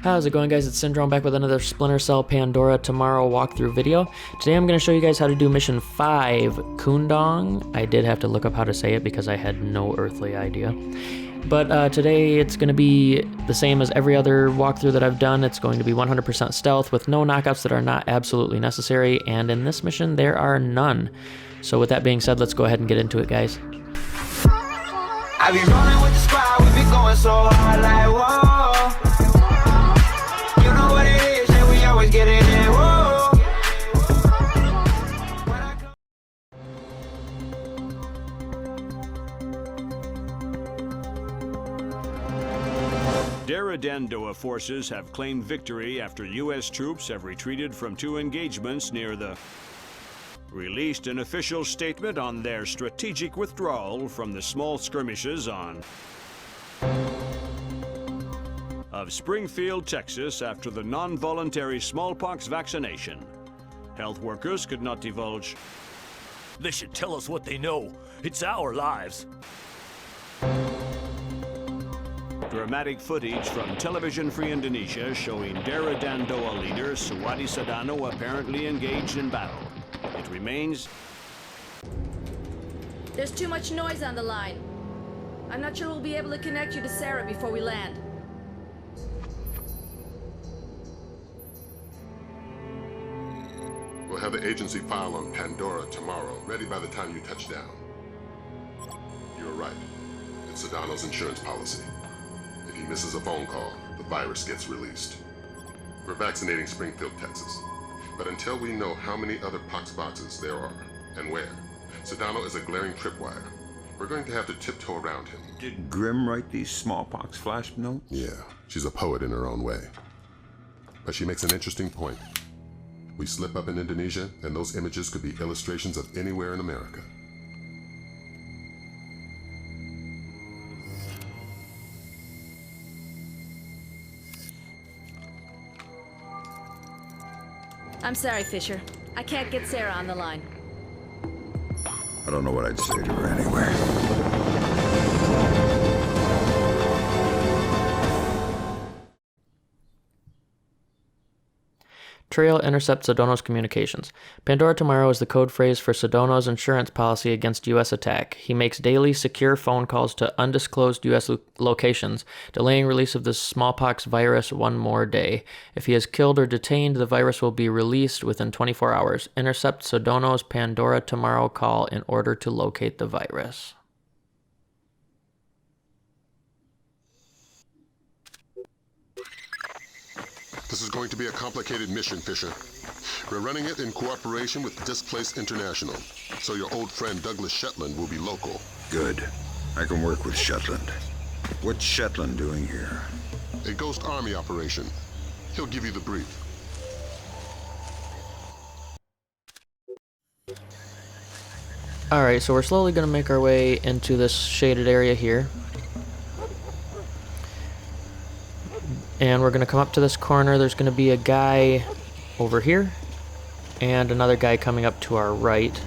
How's it going, guys? It's Syndrome back with another Splinter Cell Pandora Tomorrow walkthrough video. Today I'm going to show you guys how to do Mission 5, Kundang. I did have to look up how to say it because I had no earthly idea. But today it's going to be the same as every other walkthrough that I've done. It's going to be 100% stealth with no knockouts that are not absolutely necessary. And in this mission, there are none. So with that being said, let's go ahead and get into it, guys. I be rolling with the squad, we be going so hard like whoa. You know what it is, and we always get it in, whoa. Dandoa forces have claimed victory after U.S. troops have retreated from 2 engagements near the... released an official statement on their strategic withdrawal from the small skirmishes of Springfield, Texas after the non-voluntary smallpox vaccination. Health workers could not divulge. They should tell us what they know. It's our lives. Dramatic footage from Television Free Indonesia showing Dara Dandoa leader Suwadi Sadano apparently engaged in battle. It remains... There's too much noise on the line. I'm not sure we'll be able to connect you to Sarah before we land. We'll have the agency file on Pandora Tomorrow, ready by the time you touch down. You're right. It's Sedano's insurance policy. If he misses a phone call, the virus gets released. We're vaccinating Springfield, Texas. But until we know how many other pox boxes there are, and where, Sedano is a glaring tripwire. We're going to have to tiptoe around him. Did Grimm write these smallpox flash notes? Yeah, she's a poet in her own way. But she makes an interesting point. We slip up in Indonesia, and those images could be illustrations of anywhere in America. I'm sorry, Fisher. I can't get Sarah on the line. I don't know what I'd say to her anyway. Trail intercepts Sedano's communications. Pandora Tomorrow is the code phrase for Sedano's insurance policy against U.S. attack. He makes daily secure phone calls to undisclosed U.S. locations, delaying release of the smallpox virus one more day. If he is killed or detained, the virus will be released within 24 hours. Intercept Sedano's Pandora Tomorrow call in order to locate the virus. This is going to be a complicated mission, Fisher. We're running it in cooperation with Displaced International, so your old friend Douglas Shetland will be local. Good. I can work with Shetland. What's Shetland doing here? A ghost army operation. He'll give you the brief. Alright, so we're slowly going to make our way into this shaded area here. And we're going to come up to this corner. There's going to be a guy over here and another guy coming up to our right.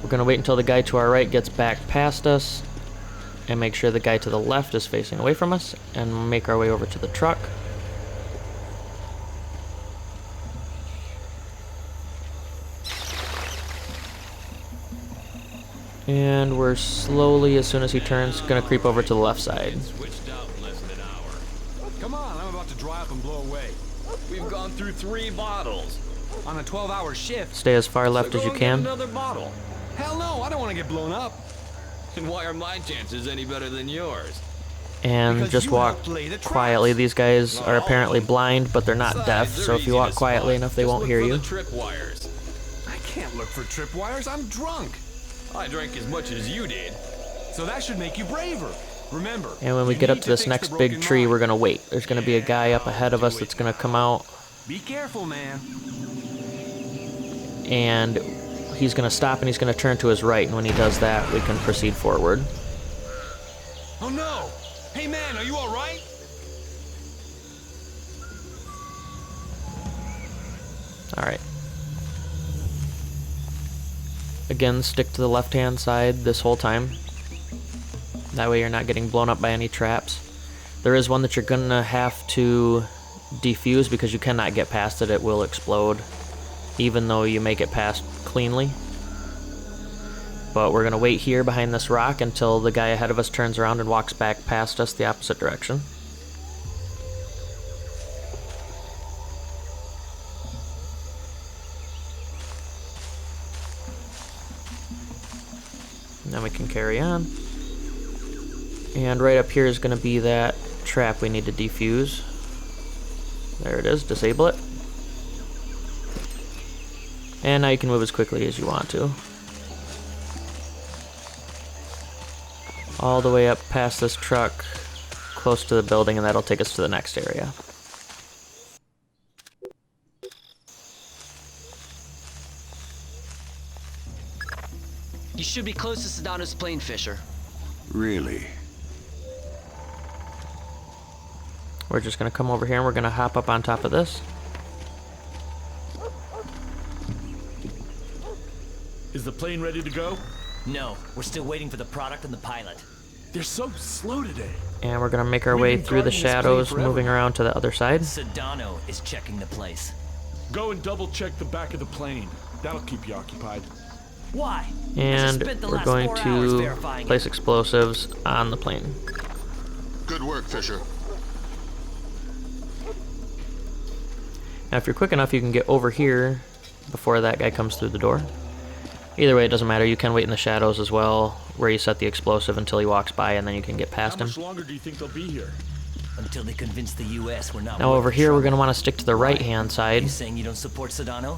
We're going to wait until the guy to our right gets back past us and make sure the guy to the left is facing away from us and make our way over to the truck. And we're slowly, as soon as he turns, going to creep over to the left side. Come on, I'm about to dry up and blow away. We've gone through 3 bottles. On a 12-hour shift. Stay as far left as you can. Another bottle. Hell no, I don't want to get blown up. And why are my chances any better than yours? And Because just you walk helped lay the traps. quietly. These guys are apparently blind, but they're not deaf, Besides, so they're if you easy walk to quietly spot. enough, they Just won't look hear for you. the tripwires. I can't look for tripwires, I'm drunk. I drank as much as you did. So that should make you braver. Remember, And when we you get up need to this fix next the big broken tree, line. we're going to wait. There's going to be a guy up ahead of us that's going to come out, Be careful, man. and he's going to stop and he's going to turn to his right, and when he does that, we can proceed forward. Oh no! Hey man, are you alright? Alright. Again, stick to the left-hand side this whole time. That way you're not getting blown up by any traps. There is one that you're gonna have to defuse because you cannot get past it. It will explode, even though you make it past cleanly. But we're gonna wait here behind this rock until the guy ahead of us turns around and walks back past us the opposite direction. And then we can carry on. And right up here is going to be that trap we need to defuse. There it is, disable it. And now you can move as quickly as you want to. All the way up past this truck, close to the building, and that'll take us to the next area. You should be close to Sedano's plane, Fisher. Really? We're just going to come over here and we're going to hop up on top of this. Is the plane ready to go? No, we're still waiting for the product and the pilot. They're so slow today. And we're going to make our way through the shadows, moving around to the other side. Sedano is checking the place. Go and double check the back of the plane. That'll keep you occupied. Why? And we're going to place explosives on the plane. Good work, Fisher. Now if you're quick enough, you can get over here before that guy comes through the door. Either way, it doesn't matter. You can wait in the shadows as well, where you set the explosive until he walks by, and then you can get past him. How much longer do you think they'll be here? Until they convince the U.S. we're not. Now over here, we're going to want to stick to the right-hand side. You saying you don't support Sedano?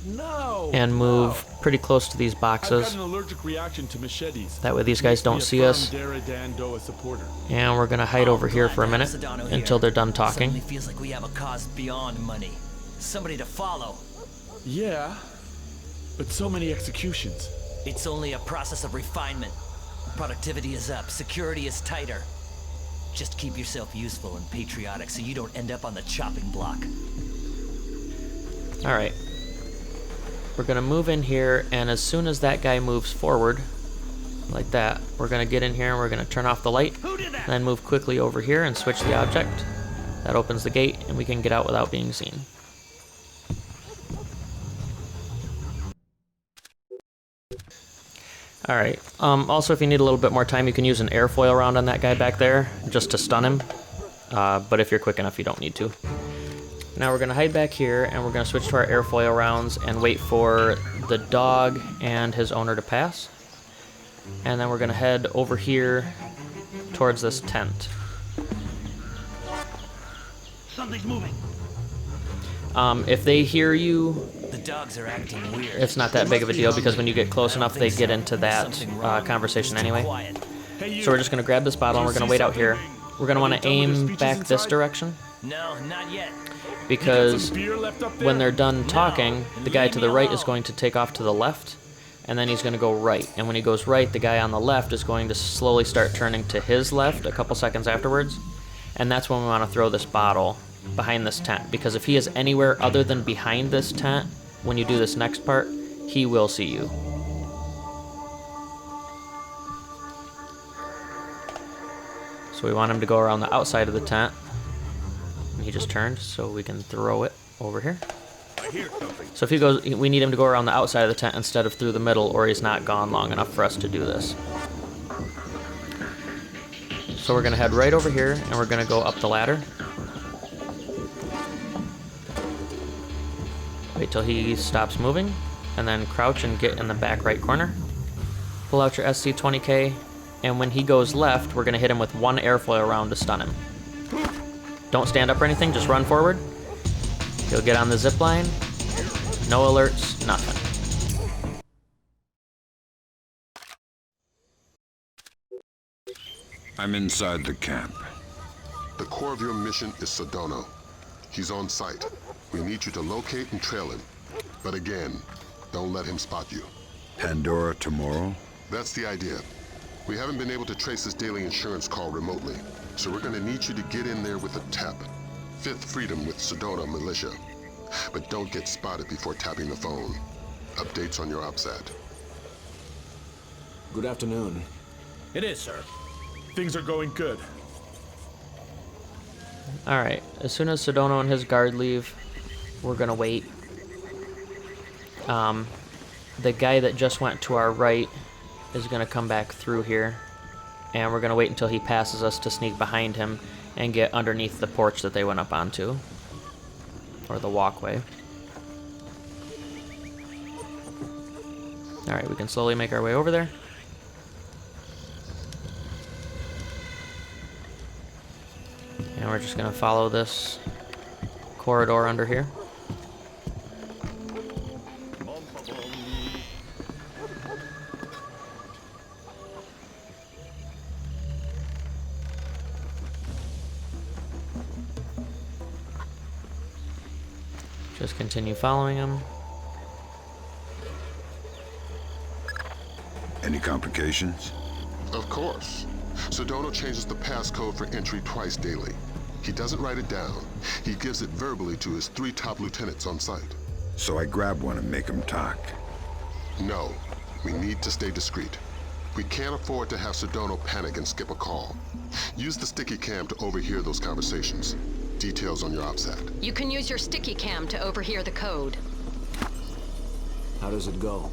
No. And move pretty close to these I've boxes. got an allergic reaction to machetes. That way these guys don't see us. Supporter. And we're going to hide over here for a minute until they're done talking. Suddenly feels like we have a cause beyond money. Somebody to follow. Yeah, but so many executions. It's only a process of refinement. Productivity is up, security is tighter. Just keep yourself useful and patriotic so you don't end up on the chopping block. Alright. We're going to move in here, and as soon as that guy moves forward, like that, we're going to get in here and we're going to turn off the light, and then move quickly over here and switch the object. That opens the gate, and we can get out without being seen. Alright, also if you need a little bit more time, you can use an airfoil round on that guy back there, just to stun him. But if you're quick enough, you don't need to. Now we're going to hide back here, and we're going to switch to our airfoil rounds and wait for the dog and his owner to pass. And then we're going to head over here towards this tent. Something's moving. If they hear you, The dogs are acting weird. it's not that big of a deal, because when you get close enough, they get into that conversation anyway. So we're just going to grab this bottle, and we're going to wait out here. We're going to want to aim back this direction, No, not yet. because when they're done talking, the guy to the right is going to take off to the left, and then he's going to go right. And when he goes right, the guy on the left is going to slowly start turning to his left a couple seconds afterwards. And that's when we want to throw this bottle behind this tent, because if he is anywhere other than behind this tent, when you do this next part, he will see you. So we want him to go around the outside of the tent. And he just turned, so we can throw it over here. I hear something. So if he goes, we need him to go around the outside of the tent instead of through the middle, or he's not gone long enough for us to do this. So we're going to head right over here, and we're going to go up the ladder. Wait till he stops moving, and then crouch and get in the back right corner. Pull out your SC-20K, and when he goes left, we're going to hit him with one airfoil round to stun him. Don't stand up or anything, just run forward. He'll get on the zip line. No alerts, nothing. I'm inside the camp. The core of your mission is Sedano. He's on site. We need you to locate and trail him. But again, don't let him spot you. Pandora Tomorrow? That's the idea. We haven't been able to trace this daily insurance call remotely, so we're gonna need you to get in there with a TEP. Fifth Freedom with Sedona Militia. But don't get spotted before tapping the phone. Updates on your OPSAT. Good afternoon. It is, sir. Things are going good. Alright, as soon as Sedona and his guard leave, we're gonna wait. The guy that just went to our right is gonna come back through here, and we're gonna wait until he passes us to sneak behind him and get underneath the porch that they went up onto, or the walkway. Alright, we can slowly make our way over there. And we're just gonna follow this corridor under here. Just continue following him. Any complications? Of course. Sedona changes the passcode for entry twice daily. He doesn't write it down. He gives it verbally to his 3 top lieutenants on site. So I grab one and make him talk. No, we need to stay discreet. We can't afford to have Sedona panic and skip a call. Use the sticky cam to overhear those conversations. Details on your OPSAT. You can use your sticky cam to overhear the code. How does it go?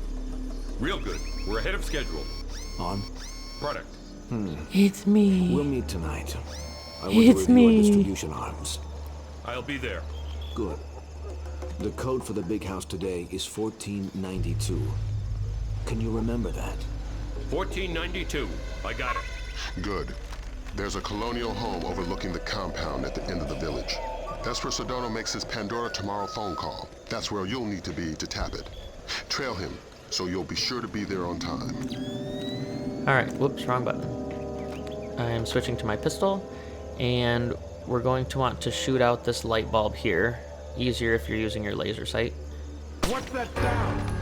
Real good. We're ahead of schedule. On? Product. It's me. We'll meet tonight. I want to review our distribution arms. I'll be there. Good. The code for the big house today is 1492. Can you remember that? 1492. I got it. Good. There's a colonial home overlooking the compound at the end of the village. That's where Sedona makes his Pandora Tomorrow phone call. That's where you'll need to be to tap it. Trail him, so you'll be sure to be there on time. Alright, whoops, wrong button. I'm switching to my pistol, and we're going to want to shoot out this light bulb here. Easier if you're using your laser sight. What's that down?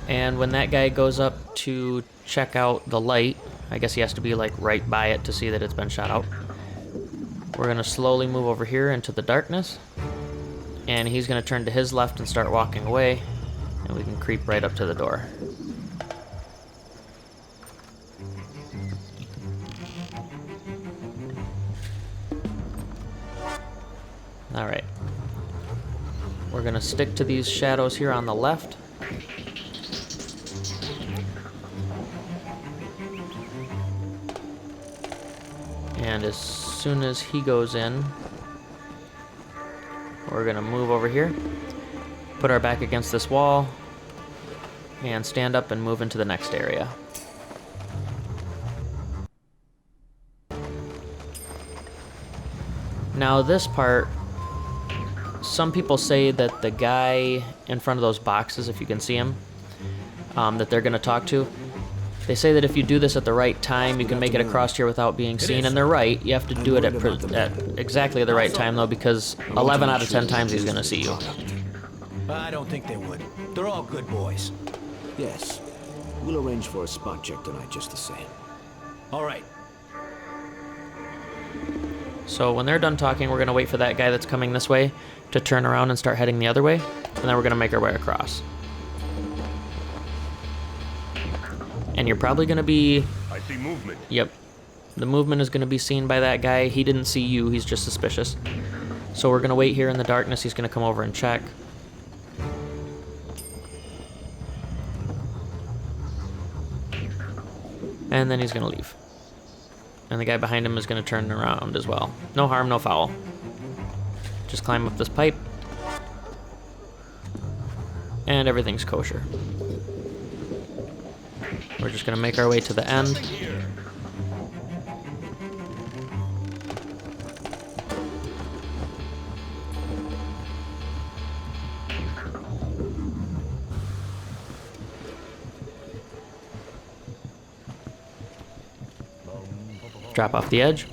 And when that guy goes up to check out the light, I guess he has to be like right by it to see that it's been shot out. We're gonna slowly move over here into the darkness, and he's gonna turn to his left and start walking away, and we can creep right up to the door. Alright. We're gonna stick to these shadows here on the left. And as soon as he goes in, we're gonna move over here, put our back against this wall, and stand up and move into the next area. Now this part, some people say that the guy in front of those boxes, if you can see him, that they're gonna talk to, they say that if you do this at the right time, you can make it across here without being seen, and they're right. You have to do it at exactly the right time, though, because 11 out of 10 times he's going to see you. I don't think they would. They're all good boys. Yes. We'll arrange for a spot check tonight just the same. All right. So when they're done talking, we're going to wait for that guy that's coming this way to turn around and start heading the other way, and then we're going to make our way across. And you're probably going to be... I see movement. Yep. The movement is going to be seen by that guy. He didn't see you. He's just suspicious. So we're going to wait here in the darkness. He's going to come over and check. And then he's going to leave. And the guy behind him is going to turn around as well. No harm, no foul. Just climb up this pipe. And everything's kosher. We're just going to make our way to the end. Drop off the edge.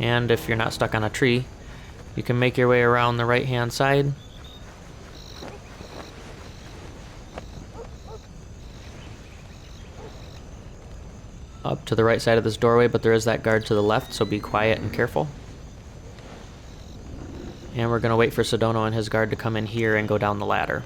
And if you're not stuck on a tree, you can make your way around the right-hand side. Up to the right side of this doorway, but there is that guard to the left, so be quiet and careful. And we're going to wait for Sedona and his guard to come in here and go down the ladder.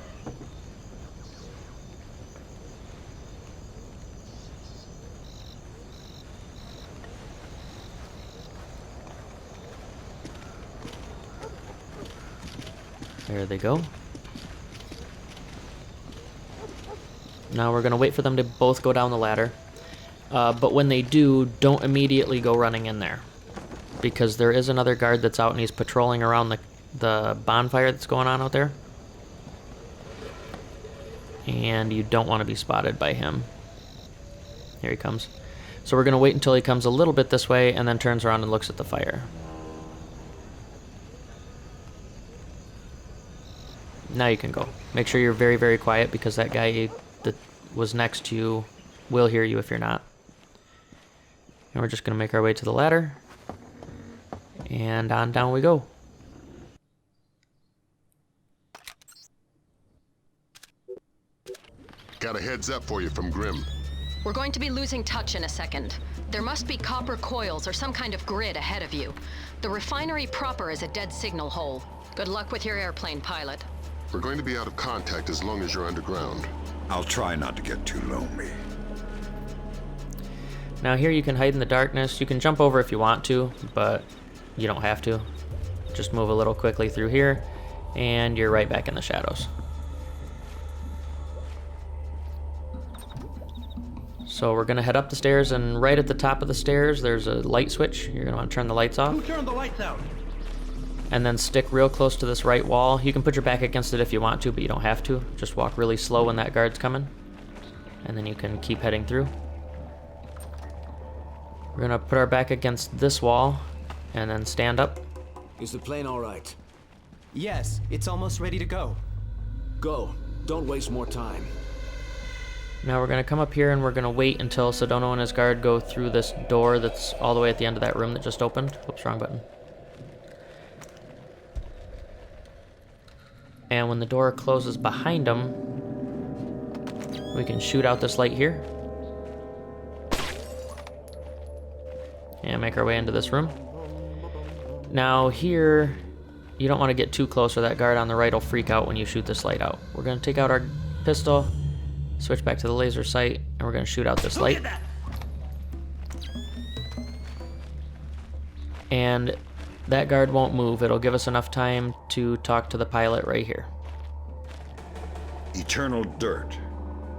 There they go. Now we're going to wait for them to both go down the ladder. But when they do, don't immediately go running in there. Because there is another guard that's out and he's patrolling around the bonfire that's going on out there. And you don't want to be spotted by him. Here he comes. So we're going to wait until he comes a little bit this way and then turns around and looks at the fire. Now you can go. Make sure you're very, very quiet because that guy that was next to you will hear you if you're not. And we're just going to make our way to the ladder. And on down we go. Got a heads up for you from Grim. We're going to be losing touch in a second. There must be copper coils or some kind of grid ahead of you. The refinery proper is a dead signal hole. Good luck with your airplane, pilot. We're going to be out of contact as long as you're underground. I'll try not to get too lonely. Now here you can hide in the darkness. You can jump over if you want to, but you don't have to. Just move a little quickly through here, and you're right back in the shadows. So we're gonna head up the stairs, and right at the top of the stairs, there's a light switch. You're gonna want to turn the lights off. Who turned the lights out? And then stick real close to this right wall. You can put your back against it if you want to, but you don't have to. Just walk really slow when that guard's coming. And then you can keep heading through. We're gonna put our back against this wall, and then stand up. Is the plane all right? Yes, it's almost ready to go. Go. Don't waste more time. Now we're gonna come up here and we're gonna wait until Sedono and his guard go through this door that's all the way at the end of that room that just opened. Oops, wrong button. And when the door closes behind them, we can shoot out this light here. And make our way into this room. Now here, you don't want to get too close or that guard on the right will freak out when you shoot this light out. We're gonna take out our pistol, switch back to the laser sight, and we're gonna shoot out this light. And that guard won't move. It'll give us enough time to talk to the pilot right here. Eternal dirt.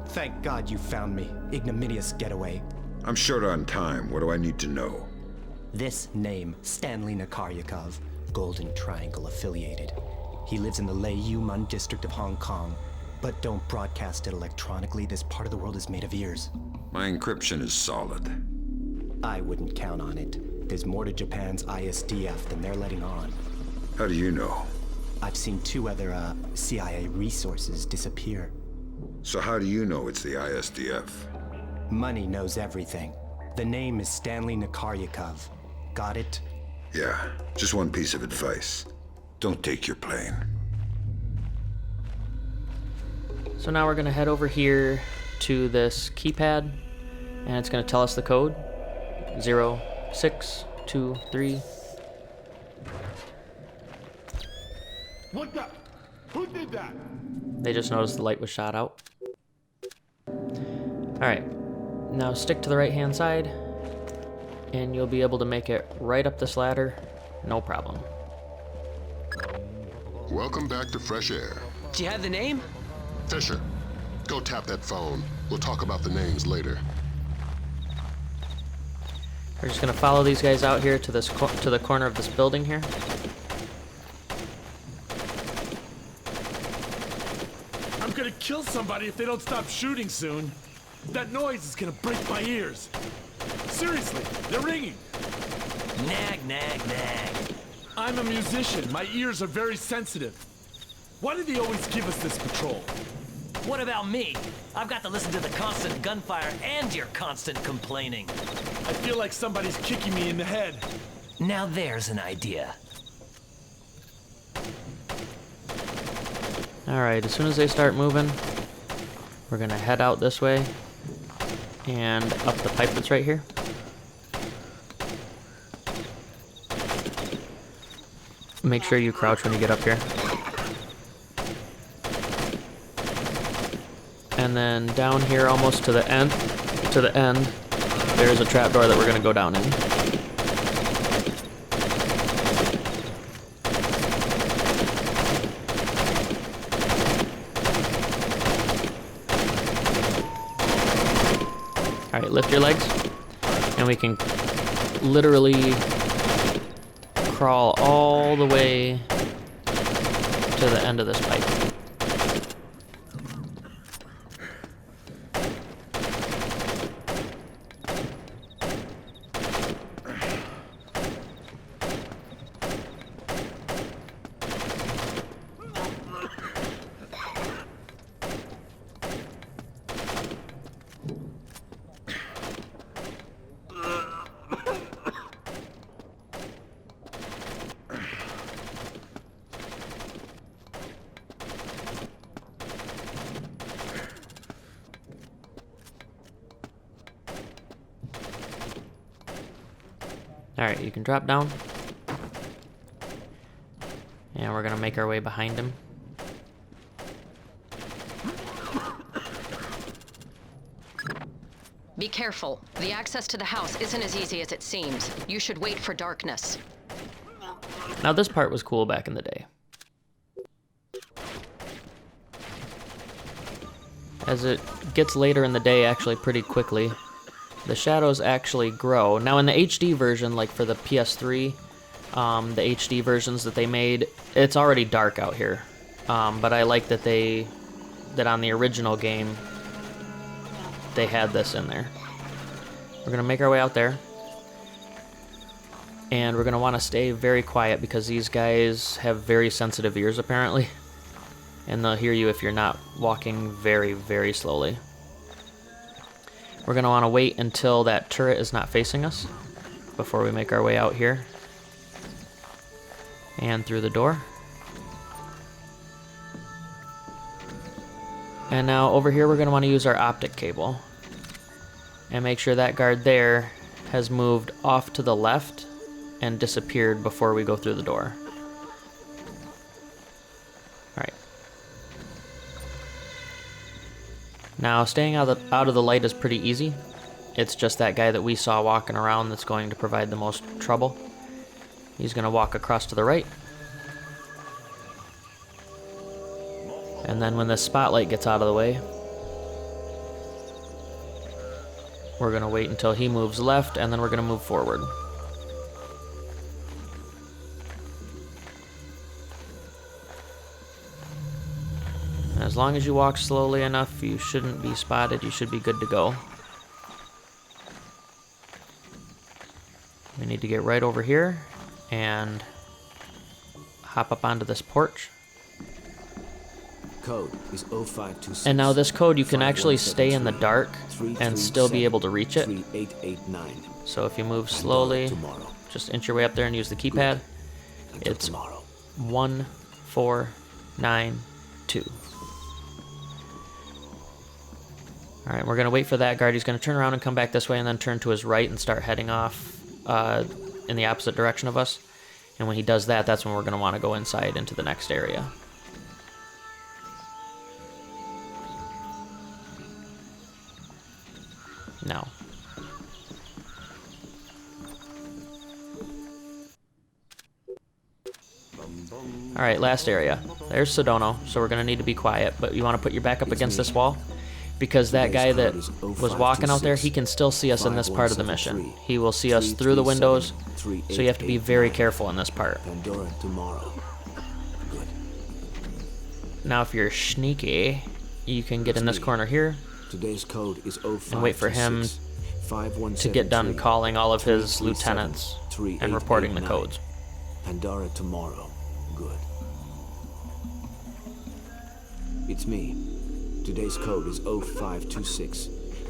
Thank God you found me. Ignominious getaway. I'm short on time. What do I need to know? This name, Stanley Nakaryakov, Golden Triangle affiliated. He lives in the Lei Yuman district of Hong Kong. But don't broadcast it electronically. This part of the world is made of ears. My encryption is solid. I wouldn't count on it. There's more to Japan's ISDF than they're letting on. How do you know? I've seen 2 other, CIA resources disappear. So how do you know it's the ISDF? Money knows everything. The name is Stanley Nakaryakov. Got it? Yeah, just one piece of advice. Don't take your plane. So now we're gonna head over here to this keypad, and it's gonna tell us the code. 0623. What the? Who did that? They just noticed the light was shot out. Alright, now stick to the right hand side, and you'll be able to make it right up this ladder, no problem. Welcome back to fresh air. Do you have the name? Fisher, go tap that phone. We'll talk about the names later. We're just gonna follow these guys out here to this to the corner of this building here. I'm gonna kill somebody if they don't stop shooting soon. That noise is gonna break my ears. Seriously, they're ringing. Nag, nag, nag. I'm a musician. My ears are very sensitive. Why do they always give us this patrol? What about me? I've got to listen to the constant gunfire and your constant complaining. I feel like somebody's kicking me in the head. Now there's an idea. Alright, as soon as they start moving, we're gonna head out this way and up the pipe that's right here. Make sure you crouch when you get up here. And then down here almost to the end, there's a trapdoor that we're gonna go down in. lift your legs. And we can literally crawl all the way to the end of this pipe. Alright, you can drop down. And we're gonna make our way behind him. Be careful. The access to the house isn't as easy as it seems. You should wait for darkness. Now this part was cool back in the day. As it gets later in the day, actually pretty quickly, the shadows actually grow. Now in the HD version, like for the PS3, the HD versions that they made, it's already dark out here. But I like that that on the original game, they had this in there. We're gonna make our way out there. And we're gonna wanna stay very quiet because these guys have very sensitive ears apparently. And they'll hear you if you're not walking very, very slowly. We're gonna wanna wait until that turret is not facing us before we make our way out here. And through the door. And now over here we're gonna wanna use our optic cable. And make sure that guard there has moved off to the left and disappeared before we go through the door. Alright. Now staying out of the light is pretty easy. It's just that guy that we saw walking around that's going to provide the most trouble. He's going to walk across to the right. And then when the spotlight gets out of the way, we're going to wait until he moves left, and then we're going to move forward. And as long as you walk slowly enough, you shouldn't be spotted. You should be good to go. We need to get right over here and hop up onto this porch. Code is 0526. And now this code, you can actually stay in the dark and still be able to reach it. 3889. So if you move slowly, just inch your way up there and use the keypad. It's 1492. Alright, we're going to wait for that guard. He's going to turn around and come back this way and then turn to his right and start heading off in the opposite direction of us. And when he does that, that's when we're going to want to go inside into the next area. Now. Alright, last area. There's Sedona, so we're going to need to be quiet, but you want to put your back up against this wall, because that guy that was walking out there, he can still see us in this part of the mission. He will see us through the windows, so you have to be very careful in this part. Pandora Tomorrow. Good. Now if you're sneaky, you can get in this corner here, Today's code is 0526. and wait for him to get done calling all of his lieutenants and reporting the codes. Pandora Tomorrow. Good. It's me. Today's code is 0526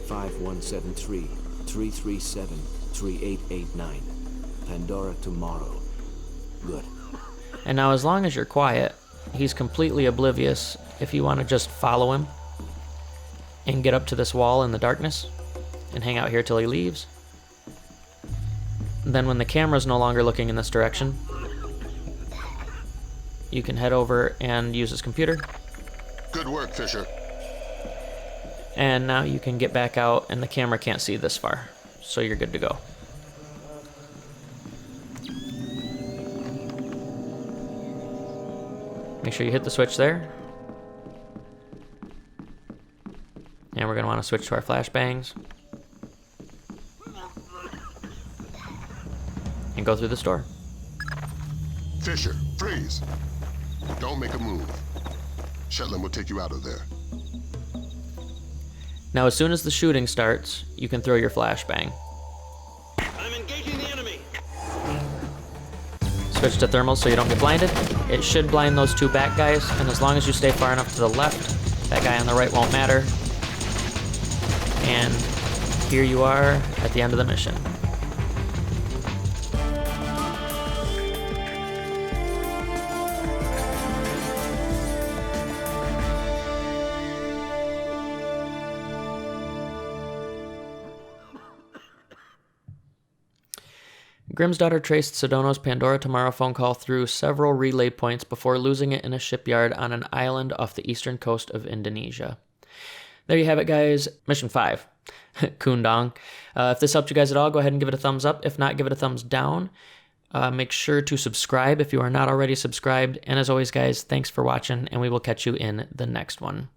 5173 337 3889. Pandora Tomorrow. Good. And now as long as you're quiet, he's completely oblivious if you want to just follow him and get up to this wall in the darkness and hang out here till he leaves. Then when the camera's no longer looking in this direction, you can head over and use his computer. Good work, Fisher. And now you can get back out and the camera can't see this far, so you're good to go. Make sure you hit the switch there. And we're going to want to switch to our flashbangs. and go through this door. Fisher, freeze. Don't make a move. Shetland will take you out of there. Now, as soon as the shooting starts, you can throw your flashbang. I'm engaging the enemy. Switch to thermal so you don't get blinded. It should blind those two back guys, and as long as you stay far enough to the left, that guy on the right won't matter. And here you are at the end of the mission. Grimm's daughter traced Sedono's Pandora Tomorrow phone call through several relay points before losing it in a shipyard on an island off the eastern coast of Indonesia. There you have it, guys. Mission 5, Kundang. If this helped you guys at all, go ahead and give it a thumbs up. If not, give it a thumbs down. Make sure to subscribe if you are not already subscribed. And as always, guys, thanks for watching, and we will catch you in the next one.